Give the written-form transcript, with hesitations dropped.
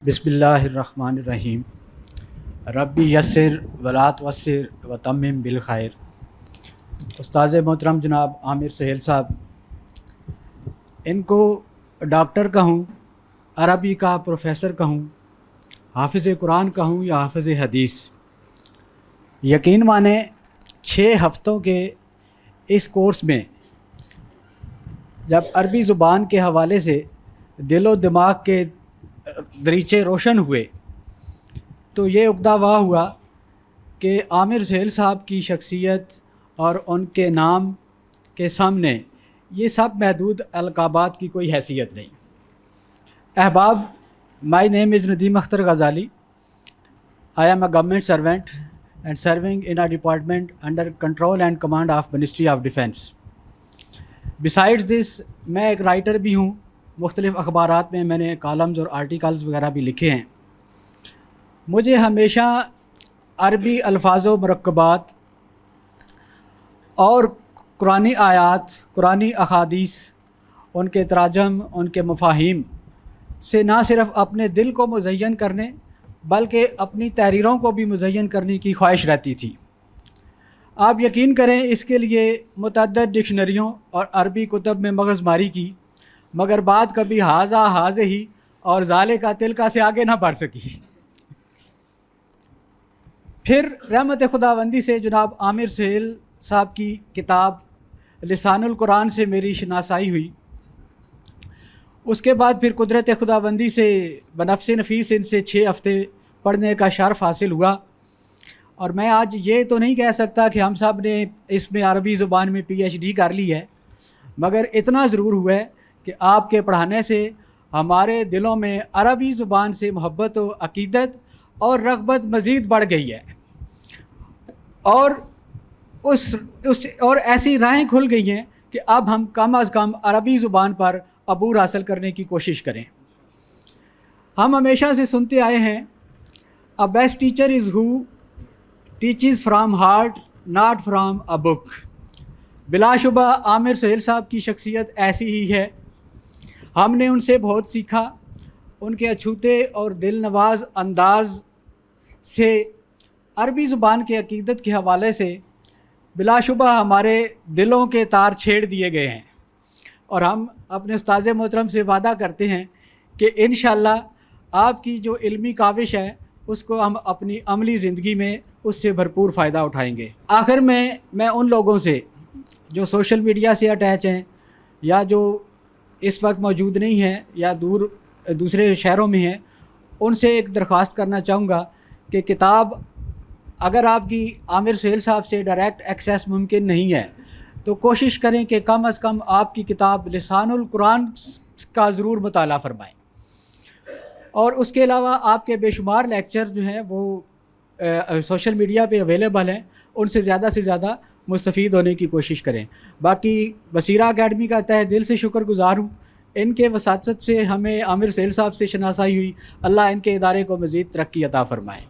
बिस्मिल्लाह अर्रहमान अर्रहीम। रब्बी यस्सिर वला तुअस्सिर व तम्मिम बिल खैर। उस्ताद मोहतरम जनाब आमिर सुहेल साहब, इनको डॉक्टर कहूँ, अरबी का प्रोफेसर कहूँ, हाफिज़ कुरान कहूँ या हाफिज़ हदीस, यकीन माने 6 हफ़्तों के इस कोर्स में जब अरबी ज़ुबान के हवाले से दिलो दिमाग के दरीचे रोशन हुए तो ये उक्दा वाह हुआ कि आमिर सुहेल साहब की शख्सियत और उनके नाम के सामने ये सब महदूद अलकाबात की कोई हैसियत नहीं। अहबाब, my name is Nadeem Akhtar Ghazali. I am a government servant and serving in a department under control and command of ministry of defence. Besides this, मैं एक राइटर भी हूँ। मुख्तलिफ़ अखबारात में मैंने कॉलम्स और आर्टिकल्स वगैरह भी लिखे हैं। मुझे हमेशा अरबी अल्फाज़ व मुरक्कबात और कुरानी आयात, कुरानी अहादीस, उनके तराजम, उनके मफाहिम से ना सिर्फ़ अपने दिल को मुज़य्यन करने बल्कि अपनी तहरीरों को भी मुज़य्यन करने की ख्वाहिश रहती थी। आप यकीन करें, इसके लिए मुतअद्दिद डिक्शनरियों और अरबी कुतब में मगज़मारी की, मगर बात कभी हाजा हाज़े ही और ज़ाले का तिलका से आगे ना बढ़ सकी। फिर रहमत खुदावंदी से जनाब आमिर सुहेल साहब की किताब लिसानुल कुरान से मेरी शनासाई हुई। उसके बाद फिर कुदरत खुदावंदी से बनफ्स नफीस इनसे 6 हफ़्ते पढ़ने का शर्फ़ हासिल हुआ। और मैं आज ये तो नहीं कह सकता कि हम सब ने इसमें अरबी ज़ुबान में PhD कर ली है, मगर इतना ज़रूर हुआ है कि आपके पढ़ाने से हमारे दिलों में अरबी ज़ुबान से मोहब्बत व अक़ीदत और रग़बत मज़ीद बढ़ गई है और और ऐसी राहें खुल गई हैं कि अब हम कम अज़ कम अरबी ज़ुबान पर अबूर हासिल करने की कोशिश करें। हम हमेशा से सुनते आए हैं, a best teacher is who teaches from heart not from a book. बिलाशुबा आमिर सुहेल साहब की शख्सियत ऐसी ही है। हमने उनसे बहुत सीखा। उनके अछूते और दिल नवाज अंदाज़ से अरबी ज़ुबान के अक़ीदत के हवाले से बिलाशुबा हमारे दिलों के तार छेड़ दिए गए हैं और हम अपने उस्ताद मोहतरम से वादा करते हैं कि इंशाअल्लाह आपकी जो इल्मी काविश है उसको हम अपनी अमली ज़िंदगी में उससे भरपूर फ़ायदा उठाएंगे। आखिर में मैं उन लोगों से जो सोशल मीडिया से अटैच हैं या जो इस वक्त मौजूद नहीं हैं या दूसरे शहरों में हैं, उनसे एक दरख्वास्त करना चाहूँगा कि किताब अगर आपकी आमिर सुहेल साहब से डायरेक्ट एक्सेस मुमकिन नहीं है तो कोशिश करें कि कम अज़ कम आपकी किताब लिसानुल कुरान का ज़रूर मुताला फ़रमाएँ। और उसके अलावा आपके बेशुमार लेक्चर जो हैं वो सोशल मीडिया पे अवेलेबल हैं, उनसे ज़्यादा से ज़्यादा मुस्तफ़ीद होने की कोशिश करें। बाकी बसीरा अकेडमी का तहे दिल से शुक्रगुज़ार हूँ। इनके वसातत से हमें आमिर सुहेल साहब से शनासाई हुई। अल्लाह इनके इदारे को मज़ीद तरक्की अता फ़रमाए।